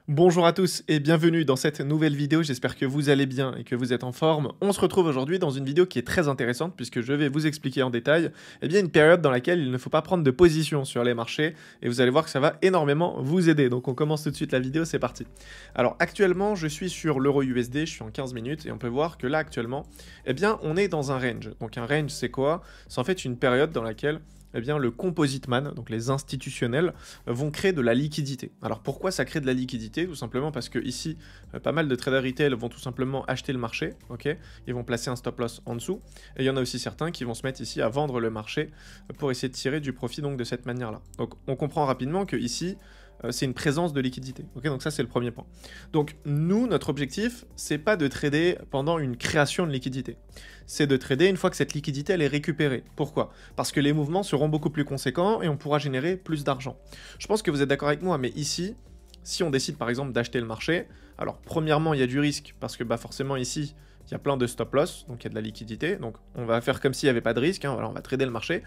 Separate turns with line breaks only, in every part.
Bonjour à tous et bienvenue dans cette nouvelle vidéo, j'espère que vous allez bien et que vous êtes en forme. On se retrouve aujourd'hui dans une vidéo qui est très intéressante puisque je vais vous expliquer en détail une période dans laquelle il ne faut pas prendre de position sur les marchés et vous allez voir que ça va énormément vous aider. Donc on commence tout de suite la vidéo, c'est parti. Alors actuellement je suis sur l'euro USD, je suis en 15 minutes et on peut voir que là actuellement, on est dans un range. Donc un range c'est quoi? C'est en fait une période dans laquelle le composite man, donc les institutionnels, vont créer de la liquidité. Alors pourquoi ça crée de la liquidité? Tout simplement parce que ici, pas mal de traders retail vont tout simplement acheter le marché, ok? Ils vont placer un stop loss en dessous, et il y en a aussi certains qui vont se mettre ici à vendre le marché pour essayer de tirer du profit donc de cette manière-là. Donc on comprend rapidement que ici, c'est une présence de liquidité. Ok, donc ça c'est le premier point. Donc nous, notre objectif, c'est pas de trader pendant une création de liquidité. C'est de trader une fois que cette liquidité elle est récupérée. Pourquoi? Parce que les mouvements seront beaucoup plus conséquents et on pourra générer plus d'argent. Je pense que vous êtes d'accord avec moi, mais ici, si on décide par exemple d'acheter le marché, alors premièrement il y a du risque parce que forcément ici il y a plein de stop loss, donc il y a de la liquidité, donc on va faire comme s'il n'y avait pas de risque, hein, voilà, on va trader le marché.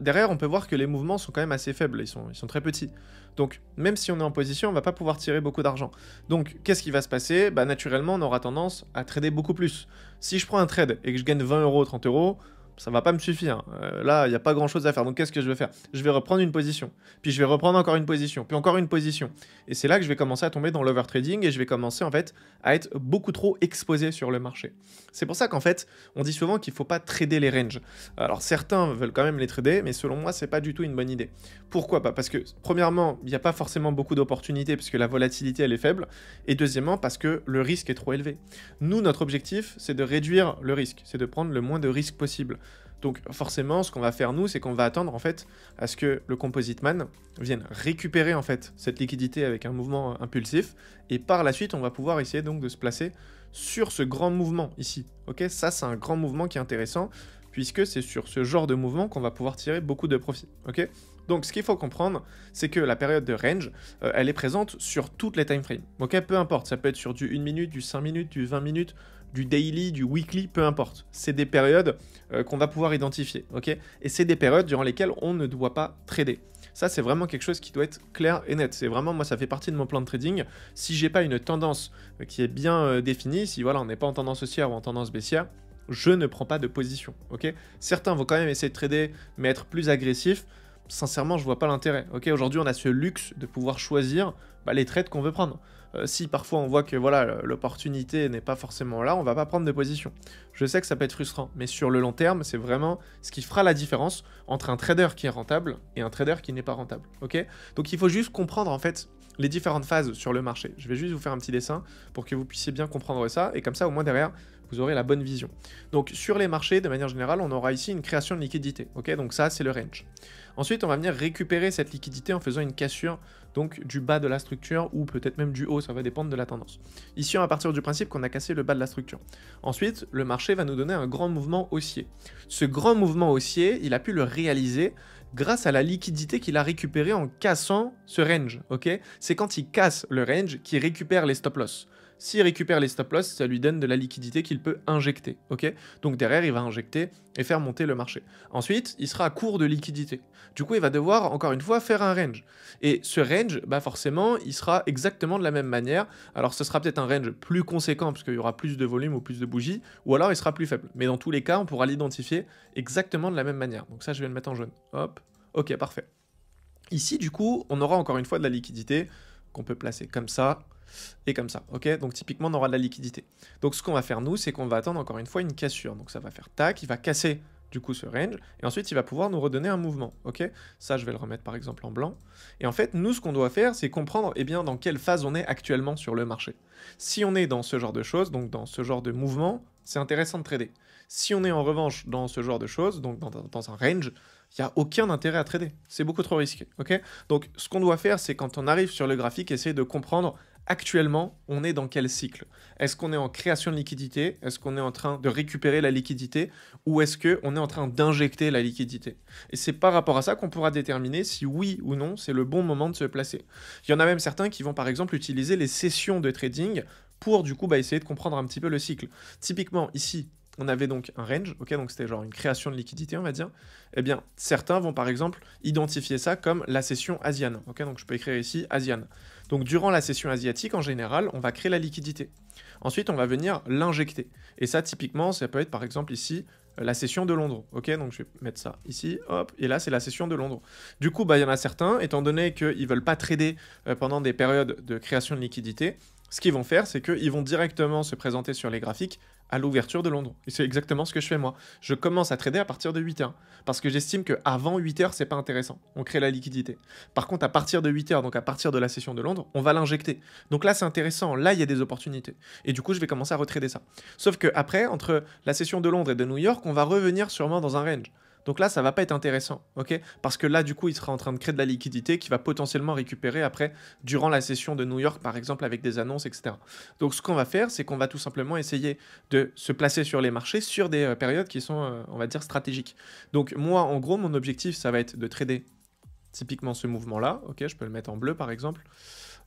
Derrière on peut voir que les mouvements sont quand même assez faibles, ils sont très petits. Donc même si on est en position, on va pas pouvoir tirer beaucoup d'argent. Donc qu'est-ce qui va se passer? Naturellement on aura tendance à trader beaucoup plus. Si je prends un trade et que je gagne 20 euros, 30 euros, ça va pas me suffire. Là, il n'y a pas grand chose à faire. Donc, qu'est-ce que je vais faire? Je vais reprendre une position. Puis, je vais reprendre encore une position. Puis, encore une position. Et c'est là que je vais commencer à tomber dans l'overtrading et je vais commencer, en fait, à être beaucoup trop exposé sur le marché. C'est pour ça qu'en fait, on dit souvent qu'il ne faut pas trader les ranges. Alors, certains veulent quand même les trader, mais selon moi, c'est pas du tout une bonne idée. Pourquoi pas? Parce que, premièrement, il n'y a pas forcément beaucoup d'opportunités puisque la volatilité, elle est faible. Et deuxièmement, parce que le risque est trop élevé. Nous, notre objectif, c'est de réduire le risque. C'est de prendre le moins de risques possible. Donc forcément, ce qu'on va faire nous, c'est qu'on va attendre en fait à ce que le composite man vienne récupérer en fait cette liquidité avec un mouvement impulsif, et par la suite, on va pouvoir essayer donc de se placer sur ce grand mouvement ici. Ok, ça c'est un grand mouvement qui est intéressant puisque c'est sur ce genre de mouvement qu'on va pouvoir tirer beaucoup de profit. Ok, donc ce qu'il faut comprendre, c'est que la période de range, elle est présente sur toutes les time frames. Ok, peu importe, ça peut être sur du 1 minute, du 5 minutes, du 20 minutes, du daily, du weekly, peu importe. C'est des périodes qu'on va pouvoir identifier, ok? Et c'est des périodes durant lesquelles on ne doit pas trader. Ça, c'est vraiment quelque chose qui doit être clair et net. C'est vraiment, moi, ça fait partie de mon plan de trading. Si j'ai pas une tendance qui est bien définie, si voilà, on n'est pas en tendance haussière ou en tendance baissière, je ne prends pas de position, ok? Certains vont quand même essayer de trader, mais être plus agressifs. Sincèrement, je vois pas l'intérêt. Ok, aujourd'hui, on a ce luxe de pouvoir choisir les trades qu'on veut prendre. Si parfois on voit que voilà, l'opportunité n'est pas forcément là, on va pas prendre de position. Je sais que ça peut être frustrant, mais sur le long terme, c'est vraiment ce qui fera la différence entre un trader qui est rentable et un trader qui n'est pas rentable. Ok, donc il faut juste comprendre en fait les différentes phases sur le marché. Je vais juste vous faire un petit dessin pour que vous puissiez bien comprendre ça, et comme ça, au moins derrière, vous aurez la bonne vision. Donc sur les marchés, de manière générale, on aura ici une création de liquidité. Ok, donc ça, c'est le range. Ensuite, on va venir récupérer cette liquidité en faisant une cassure donc du bas de la structure ou peut-être même du haut, ça va dépendre de la tendance. Ici, on va partir du principe qu'on a cassé le bas de la structure. Ensuite, le marché va nous donner un grand mouvement haussier. Ce grand mouvement haussier, il a pu le réaliser grâce à la liquidité qu'il a récupérée en cassant ce range. Ok, c'est quand il casse le range qu'il récupère les stop loss. S'il récupère les stop loss, ça lui donne de la liquidité qu'il peut injecter, ok? Donc derrière, il va injecter et faire monter le marché. Ensuite, il sera à court de liquidité. Du coup, il va devoir, encore une fois, faire un range. Et ce range, forcément, il sera exactement de la même manière. Alors, ce sera peut-être un range plus conséquent, parce qu'il y aura plus de volume ou plus de bougies, ou alors il sera plus faible. Mais dans tous les cas, on pourra l'identifier exactement de la même manière. Donc ça, je vais le mettre en jaune. Hop, ok, parfait. Ici, du coup, on aura encore une fois de la liquidité qu'on peut placer comme ça, et comme ça, ok? Donc typiquement, on aura de la liquidité. Donc ce qu'on va faire, nous, c'est qu'on va attendre encore une fois une cassure. Donc ça va faire tac, il va casser du coup ce range, et ensuite il va pouvoir nous redonner un mouvement, ok? Ça, je vais le remettre par exemple en blanc. Et en fait, nous, ce qu'on doit faire, c'est comprendre dans quelle phase on est actuellement sur le marché. Si on est dans ce genre de choses, donc dans ce genre de mouvement, c'est intéressant de trader. Si on est en revanche dans ce genre de choses, donc dans un range, il n'y a aucun intérêt à trader. C'est beaucoup trop risqué, ok? Donc ce qu'on doit faire, c'est quand on arrive sur le graphique, essayer de comprendre actuellement, on est dans quel cycle? Est-ce qu'on est en création de liquidité? Est-ce qu'on est en train de récupérer la liquidité? Ou est-ce qu'on est en train d'injecter la liquidité? Et c'est par rapport à ça qu'on pourra déterminer si oui ou non, c'est le bon moment de se placer. Il y en a même certains qui vont par exemple utiliser les sessions de trading pour du coup essayer de comprendre un petit peu le cycle. Typiquement ici, on avait donc un range, ok, donc c'était genre une création de liquidité, on va dire. Eh bien, certains vont par exemple identifier ça comme la session Asian, ok, donc je peux écrire ici Asian. Donc durant la session asiatique, en général, on va créer la liquidité. Ensuite, on va venir l'injecter. Et ça, typiquement, ça peut être par exemple ici, la session de Londres. Ok, donc je vais mettre ça ici, hop, et là, c'est la session de Londres. Du coup, bah, il y en a certains, étant donné qu'ils ne veulent pas trader pendant des périodes de création de liquidité, ce qu'ils vont faire, c'est qu'ils vont directement se présenter sur les graphiques à l'ouverture de Londres. Et c'est exactement ce que je fais moi. Je commence à trader à partir de 8h. Parce que j'estime qu'avant 8h, c'est pas intéressant. On crée la liquidité. Par contre, à partir de 8h, donc à partir de la session de Londres, on va l'injecter. Donc là, c'est intéressant. Là, il y a des opportunités. Et du coup, je vais commencer à retrader ça. Sauf qu'après, entre la session de Londres et de New York, on va revenir sûrement dans un range. Donc là, ça va pas être intéressant, ok? Parce que là, du coup, il sera en train de créer de la liquidité qui va potentiellement récupérer après, durant la session de New York, par exemple, avec des annonces, etc. Donc ce qu'on va faire, c'est qu'on va tout simplement essayer de se placer sur les marchés sur des périodes qui sont, on va dire, stratégiques. Donc moi, en gros, mon objectif, ça va être de trader typiquement ce mouvement-là, ok? Je peux le mettre en bleu, par exemple.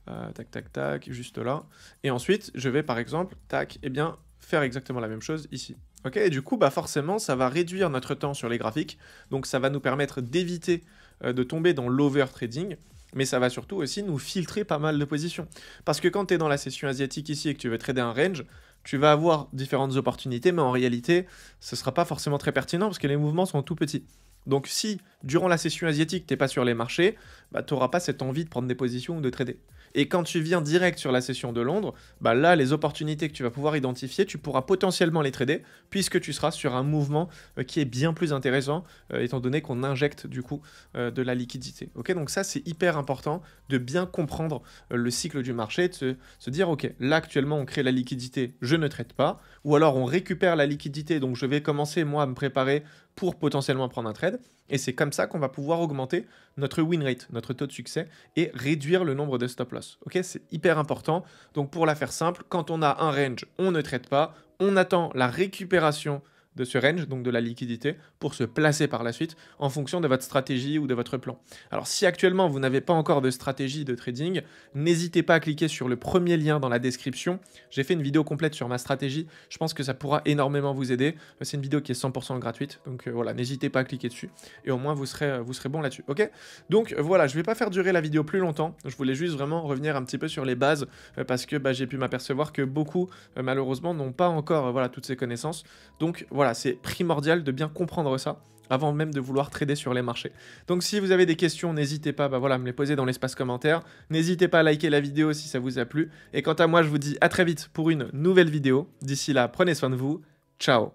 Tac, tac, tac, juste là. Et ensuite, je vais, par exemple, tac, eh bien, faire exactement la même chose ici. Ok, et du coup, bah forcément, ça va réduire notre temps sur les graphiques, donc ça va nous permettre d'éviter de tomber dans l'over-trading, mais ça va surtout aussi nous filtrer pas mal de positions. Parce que quand tu es dans la session asiatique ici et que tu veux trader un range, tu vas avoir différentes opportunités, mais en réalité, ce ne sera pas forcément très pertinent parce que les mouvements sont tout petits. Donc si, durant la session asiatique, tu n'es pas sur les marchés, bah, tu n'auras pas cette envie de prendre des positions ou de trader. Et quand tu viens direct sur la session de Londres, bah là, les opportunités que tu vas pouvoir identifier, tu pourras potentiellement les trader, puisque tu seras sur un mouvement qui est bien plus intéressant, étant donné qu'on injecte du coup de la liquidité. Okay, donc ça, c'est hyper important de bien comprendre le cycle du marché, de se dire, ok, là actuellement, on crée la liquidité, je ne traite pas, ou alors on récupère la liquidité, donc je vais commencer moi à me préparer pour potentiellement prendre un trade. Et c'est comme ça qu'on va pouvoir augmenter notre win rate, notre taux de succès, et réduire le nombre de stop loss. Ok, c'est hyper important. Donc pour la faire simple, quand on a un range, on ne traite pas, on attend la récupération de ce range, donc de la liquidité, pour se placer par la suite en fonction de votre stratégie ou de votre plan. Alors si actuellement vous n'avez pas encore de stratégie de trading, n'hésitez pas à cliquer sur le premier lien dans la description. J'ai fait une vidéo complète sur ma stratégie, je pense que ça pourra énormément vous aider. C'est une vidéo qui est 100% gratuite, donc voilà, n'hésitez pas à cliquer dessus et au moins vous serez bon là-dessus, ok? Donc voilà, je ne vais pas faire durer la vidéo plus longtemps, je voulais juste vraiment revenir un petit peu sur les bases parce que j'ai pu m'apercevoir que beaucoup malheureusement n'ont pas encore voilà, toutes ces connaissances. Donc voilà, c'est primordial de bien comprendre ça avant même de vouloir trader sur les marchés. Donc si vous avez des questions, n'hésitez pas à me les poser dans l'espace commentaire. N'hésitez pas à liker la vidéo si ça vous a plu. Et quant à moi, je vous dis à très vite pour une nouvelle vidéo. D'ici là, prenez soin de vous. Ciao.